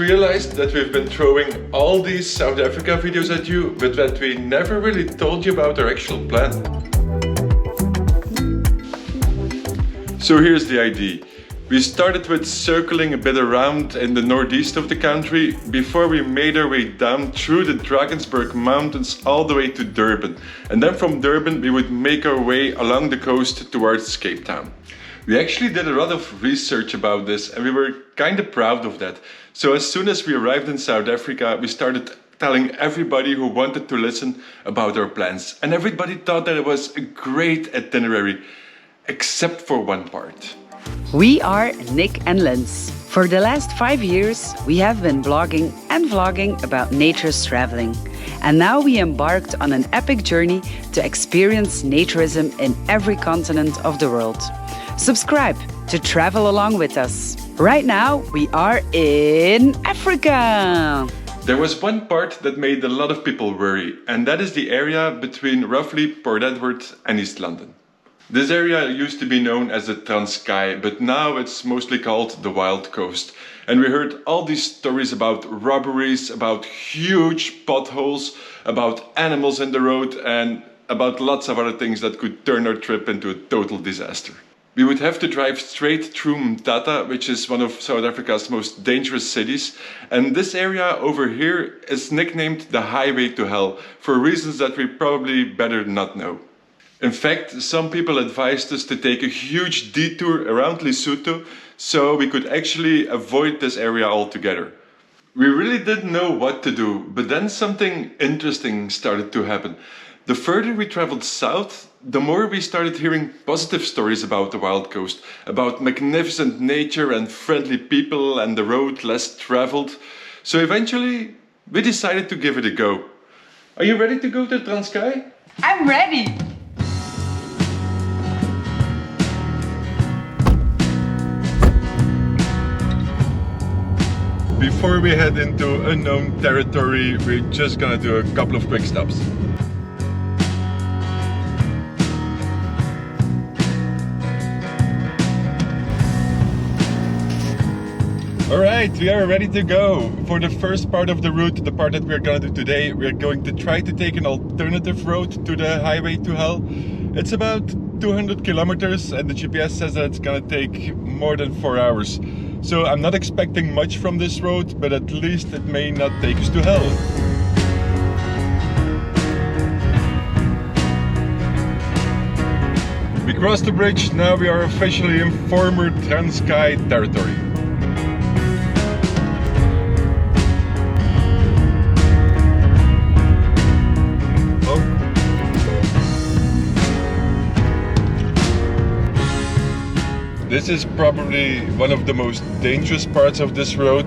realized that we've been throwing all these South Africa videos at you, but that we never really told you about our actual plan. So here's the idea. We started with circling a bit around in the northeast of the country before we made our way down through the Drakensberg Mountains all the way to Durban. And then from Durban we would make our way along the coast towards Cape Town. We actually did a lot of research about this and we were kind of proud of that. So as soon as we arrived in South Africa, we started telling everybody who wanted to listen about our plans. And everybody thought that it was a great itinerary, except for one part. We are Nick and Lens. For the last 5 years, we have been blogging and vlogging about nature's traveling. And now we embarked on an epic journey to experience naturism in every continent of the world. Subscribe to travel along with us. Right now, we are in Africa. There was one part that made a lot of people worry, and that is the area between roughly Port Edward and East London. This area used to be known as the Transkei, but now it's mostly called the Wild Coast. And we heard all these stories about robberies, about huge potholes, about animals in the road, and about lots of other things that could turn our trip into a total disaster. We would have to drive straight through Mthatha, which is one of South Africa's most dangerous cities. And this area over here is nicknamed the Highway to Hell, for reasons that we probably better not know. In fact, some people advised us to take a huge detour around Lesotho so we could actually avoid this area altogether. We really didn't know what to do, but then something interesting started to happen. The further we traveled south, the more we started hearing positive stories about the Wild Coast, about magnificent nature and friendly people and the road less traveled. So eventually, we decided to give it a go. Are you ready to go to Transkei? I'm ready! Before we head into unknown territory, we're just gonna do a couple of quick stops. Alright, we are ready to go. For the first part of the route, the part that we're gonna do today, we're going to try to take an alternative road to the Highway to Hell. It's about 200 kilometers and the GPS says that it's gonna take more than 4 hours. So I'm not expecting much from this road, but at least it may not take us to hell. We crossed the bridge, now we are officially in former Transkei territory. This is probably one of the most dangerous parts of this road.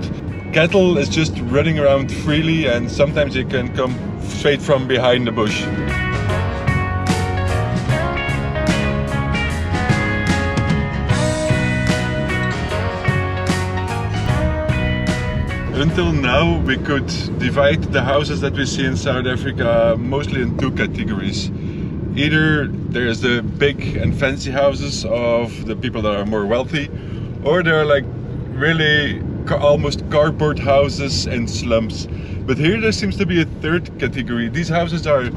Cattle is just running around freely and sometimes they can come straight from behind the bush. Until now we could divide the houses that we see in South Africa mostly in two categories. Either there's the big and fancy houses of the people that are more wealthy, or there are like really almost cardboard houses in slums. But here there seems to be a third category. These houses are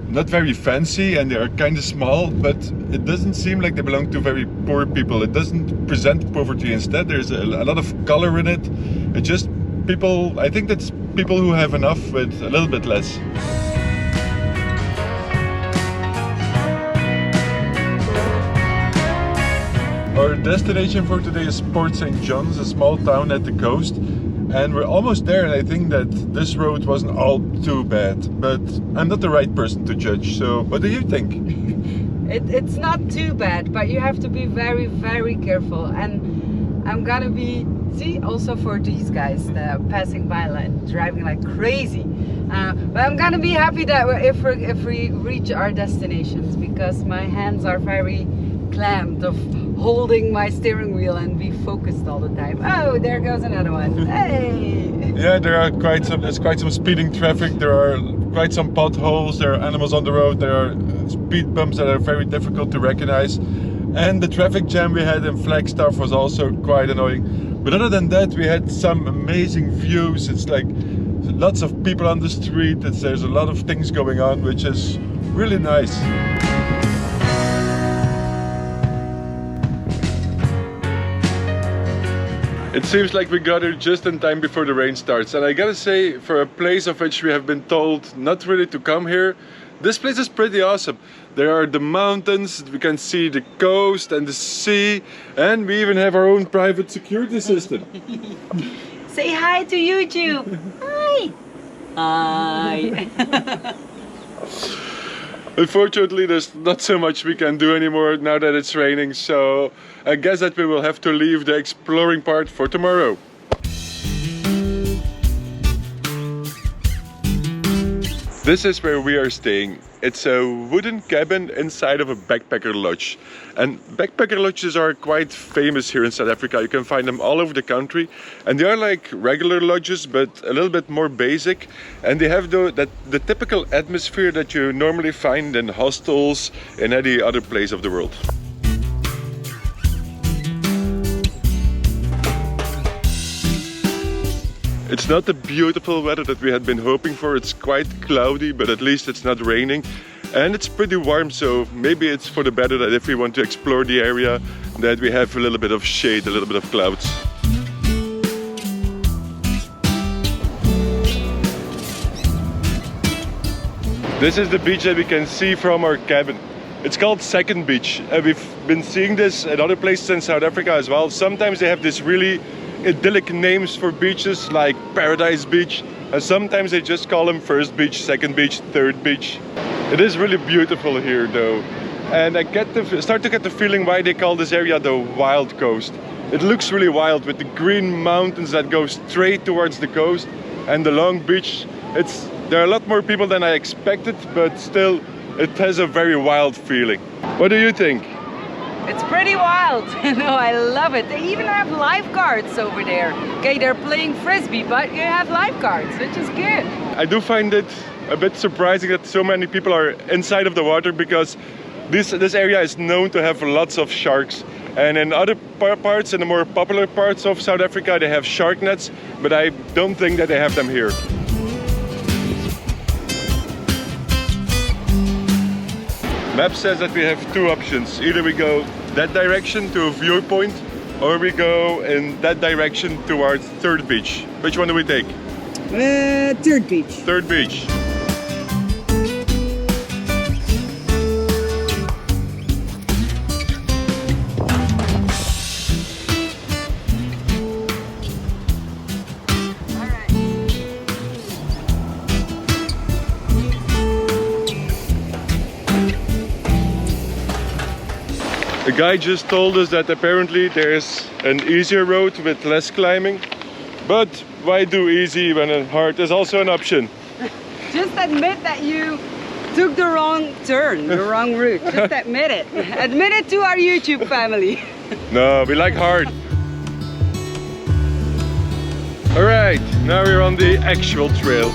not very fancy and they are kind of small, but it doesn't seem like they belong to very poor people. It doesn't present poverty. Instead, there's a lot of color in it. It's just people, I think that's people who have enough with a little bit less. Our destination for today is Port St. John's, a small town at the coast. And we're almost there, and I think that this road wasn't all too bad. But I'm not the right person to judge, so what do you think? It's not too bad, but you have to be very, very careful. And I'm gonna be, see, also for these guys that are passing by, like driving like crazy. But I'm gonna be happy that if we reach our destinations, because my hands are very clamped of holding my steering wheel and be focused all the time. Oh, there goes another one. Hey! Yeah, there's quite some speeding traffic. There are quite some potholes. There are animals on the road. There are speed bumps that are very difficult to recognize. And the traffic jam we had in Flagstaff was also quite annoying. But other than that, we had some amazing views. It's like lots of people on the street. There's a lot of things going on, which is really nice. It seems like we got here just in time before the rain starts, and I gotta say, for a place of which we have been told not really to come here, this place is pretty awesome. There are the mountains, we can see the coast and the sea, and we even have our own private security system. Say hi to YouTube! Hi! Hi! Unfortunately, there's not so much we can do anymore now that it's raining, so I guess that we will have to leave the exploring part for tomorrow. This is where we are staying. It's a wooden cabin inside of a backpacker lodge. And backpacker lodges are quite famous here in South Africa. You can find them all over the country. And they are like regular lodges, but a little bit more basic. And they have the typical atmosphere that you normally find in hostels in any other place of the world. It's not the beautiful weather that we had been hoping for. It's quite cloudy, but at least it's not raining. And it's pretty warm, so maybe it's for the better that if we want to explore the area, that we have a little bit of shade, a little bit of clouds. This is the beach that we can see from our cabin. It's called Second Beach. We've been seeing this at other places in South Africa as well. Sometimes they have this really idyllic names for beaches like Paradise Beach, and sometimes they just call them First Beach, Second Beach, Third Beach. It is really beautiful here though, and I start to get the feeling why they call this area the Wild Coast. It looks really wild with the green mountains that go straight towards the coast and the long beach. There are a lot more people than I expected, but still it has a very wild feeling. What do you think? It's pretty wild. No, I love it. They even have lifeguards over there. Okay, they're playing frisbee, but you have lifeguards, which is good. I do find it a bit surprising that so many people are inside of the water, because this area is known to have lots of sharks. And in other parts, in the more popular parts of South Africa, they have shark nets, but I don't think that they have them here. Map says that we have two options. Either we go that direction to a viewpoint, or we go in that direction towards Third Beach. Which one do we take? Third Beach. Third Beach. The guy just told us that apparently there's an easier road with less climbing, but why do easy when hard is also an option? Just admit that you took the wrong turn, the wrong route. Just admit it. Admit it to our YouTube family. No, we like hard. Alright, now we're on the actual trail.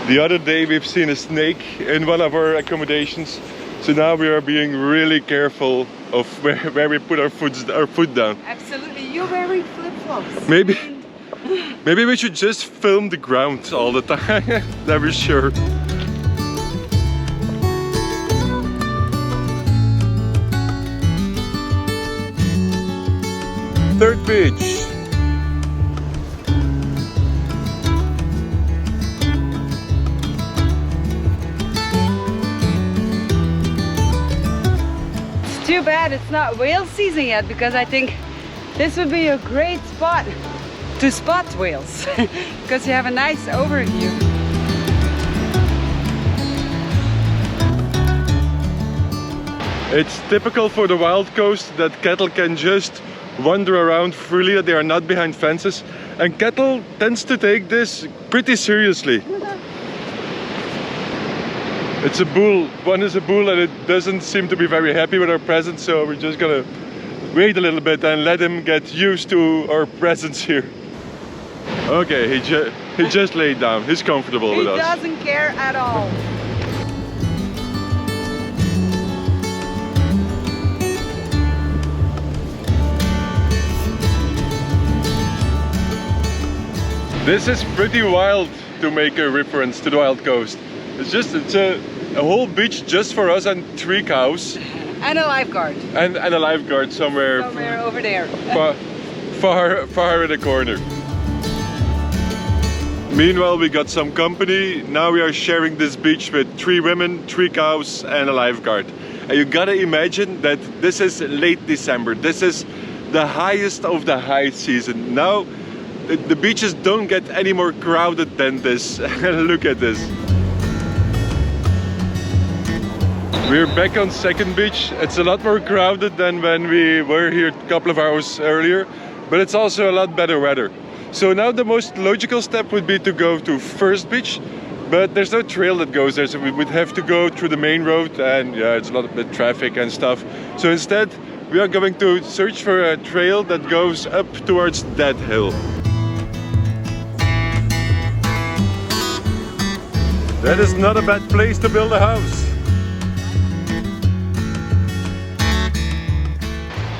The other day we've seen a snake in one of our accommodations, so now we are being really careful of where we put our foot down. Absolutely, you're wearing flip-flops. Maybe we should just film the ground all the time. Never sure. Third Beach. Too bad it's not whale season yet, because I think this would be a great spot to spot whales because you have a nice overview. It's typical for the wild coast that cattle can just wander around freely, that they are not behind fences, and cattle tends to take this pretty seriously. It's a bull. One is a bull, and it doesn't seem to be very happy with our presence, so we're just gonna wait a little bit and let him get used to our presence here. Okay, he just laid down. He's comfortable with us. He doesn't care at all. This is pretty wild to make a reference to the Wild Coast. It's a whole beach just for us and 3 cows. And a lifeguard. And a lifeguard somewhere Over there. far in the corner. Meanwhile, we got some company. Now we are sharing this beach with 3 women, 3 cows and a lifeguard. And you gotta imagine that this is late December. This is the highest of the high season. Now the beaches don't get any more crowded than this. Look at this. We're back on second beach. It's a lot more crowded than when we were here a couple of hours earlier, but it's also a lot better weather. So now the most logical step would be to go to first beach, but there's no trail that goes there, so we would have to go through the main road, and yeah, it's a lot of bit traffic and stuff. So instead, we are going to search for a trail that goes up towards that hill. That is not a bad place to build a house.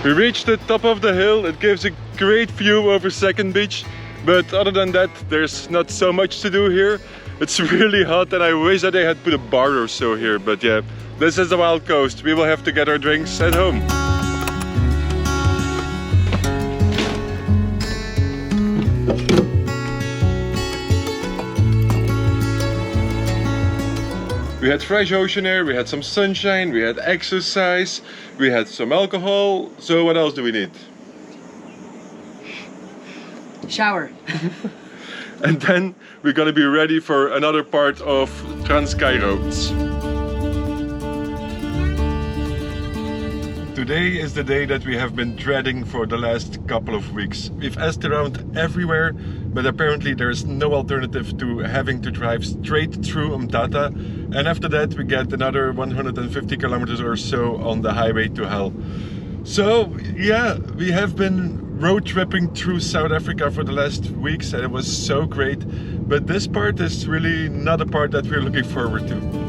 We reached the top of the hill. It gives a great view over second beach, but other than that, there's not so much to do here. It's really hot and I wish that they had put a bar or so here, but yeah, this is the Wild Coast. We will have to get our drinks at home. We had fresh ocean air, we had some sunshine, we had exercise, we had some alcohol. So what else do we need? Shower. And then we're gonna be ready for another part of Transkei roads. Today is the day that we have been dreading for the last couple of weeks. We've asked around everywhere, but apparently there's no alternative to having to drive straight through Umtata. And after that we get another 150 kilometers or so on the highway to hell. So yeah, we have been road tripping through South Africa for the last weeks and it was so great. But this part is really not a part that we're looking forward to.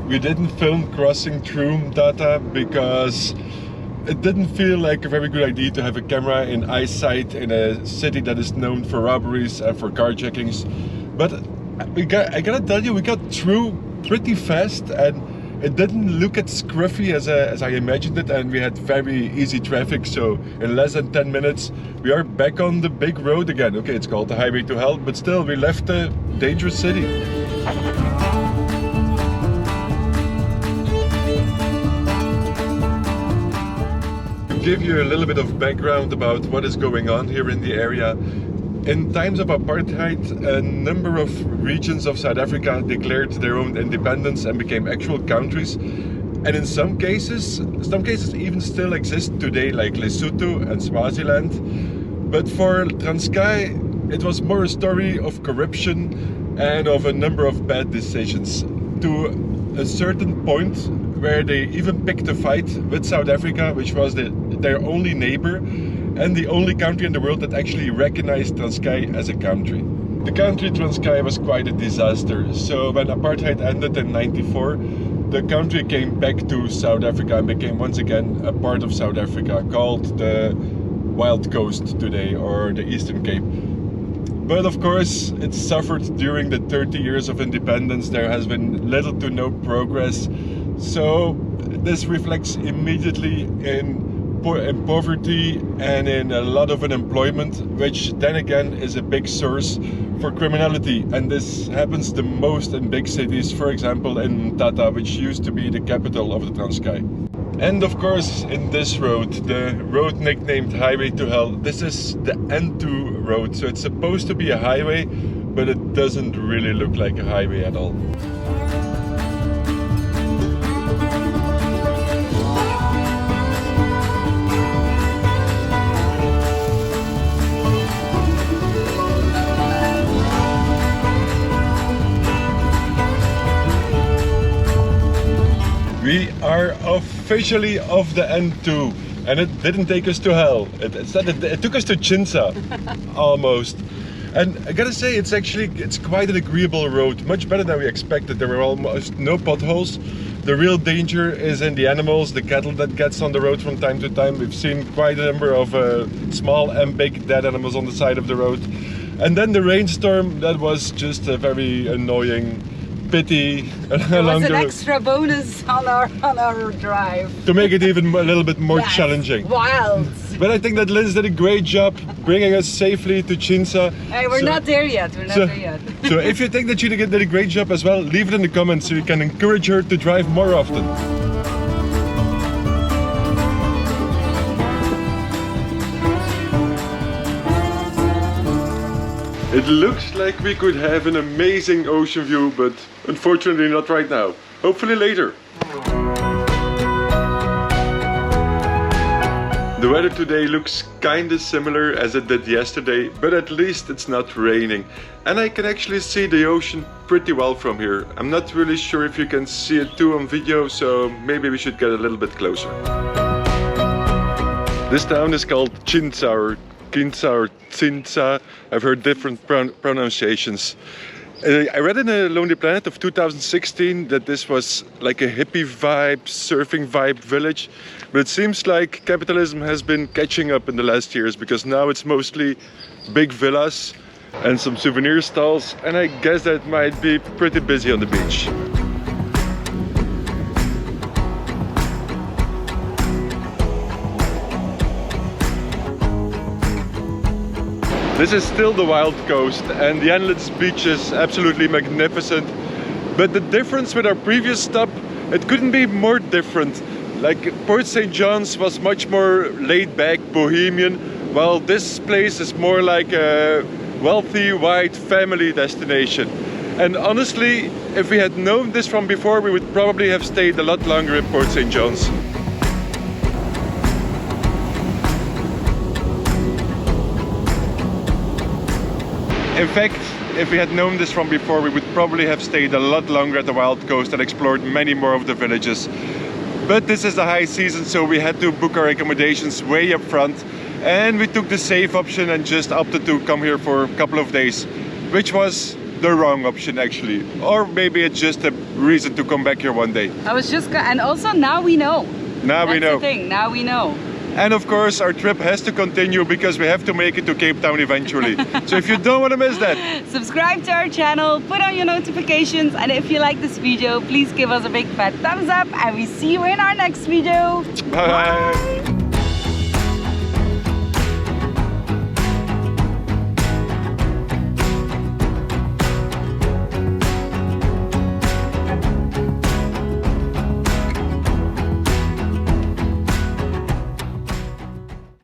We didn't film crossing through Umtata because it didn't feel like a very good idea to have a camera in eyesight in a city that is known for robberies and for carjackings. But I gotta tell you, we got through pretty fast and it didn't look as scruffy as I imagined it, and we had very easy traffic, so in less than 10 minutes we are back on the big road again. Okay, it's called the highway to hell, but still we left a dangerous city. Give you a little bit of background about what is going on here in the area. In times of apartheid, a number of regions of South Africa declared their own independence and became actual countries. And in some cases even still exist today, like Lesotho and Swaziland. But for Transkei, it was more a story of corruption and of a number of bad decisions, to a certain point where they even picked a fight with South Africa, which was their only neighbor and the only country in the world that actually recognized Transkei as a country. The country Transkei was quite a disaster, so when apartheid ended in '94, the country came back to South Africa and became once again a part of South Africa, called the Wild Coast today, or the Eastern Cape. But of course, it suffered during the 30 years of independence. There has been little to no progress. So this reflects immediately in poverty and in a lot of unemployment, which then again is a big source for criminality. And this happens the most in big cities, for example in Umtata, which used to be the capital of the Transkei. And of course, in this road, the road nicknamed Highway to Hell, this is the N2 road. So it's supposed to be a highway, but it doesn't really look like a highway at all. We are officially off the N2 And it didn't take us to hell. It took us to Chintzar, almost. And I gotta say, it's quite an agreeable road, much better than we expected. There were almost no potholes. The real danger is in the animals, the cattle that gets on the road from time to time. We've seen quite a number of small and big dead animals on the side of the road. And then the rainstorm, that was just a very annoying pity It was an extra bonus on our drive. to make it even a little bit more Yes, challenging. Wild. But I think that Liz did a great job bringing us safely to Chintzar. Hey, we're not there yet. We're not there yet. So if you think that she did a great job as well, leave it in the comments so you can encourage her to drive more often. It looks like we could have an amazing ocean view, but unfortunately not right now. Hopefully later. The weather today looks kinda similar as it did yesterday, but at least it's not raining. And I can actually see the ocean pretty well from here. I'm not really sure if you can see it too on video, so maybe we should get a little bit closer. This town is called Chintzar Kinsara. I've heard different pronunciations. I read in a Lonely Planet of 2016 that this was like a hippie vibe, surfing vibe village. But it seems like capitalism has been catching up in the last years, because now it's mostly big villas and some souvenir stalls, and I guess that might be pretty busy on the beach. This is still the Wild Coast, and the Endless Beach is absolutely magnificent. But the difference with our previous stop, it couldn't be more different. Like Port St. John's was much more laid back, bohemian, while this place is more like a wealthy white family destination. And honestly, if we had known this from before, we would probably have stayed a lot longer in Port St. John's. In fact, if we had known this from before, we would probably have stayed a lot longer at the Wild Coast and explored many more of the villages. But this is the high season, so we had to book our accommodations way up front, and we took the safe option and just opted to come here for a couple of days, which was the wrong option actually. Or maybe it's just a reason to come back here one day. And also now we know. Now we know. That's the thing, now we know. And of course our trip has to continue because we have to make it to Cape Town eventually. So if you don't want to miss that, subscribe to our channel, put on your notifications, and if you like this video, please give us a big fat thumbs up, and we see you in our next video. bye.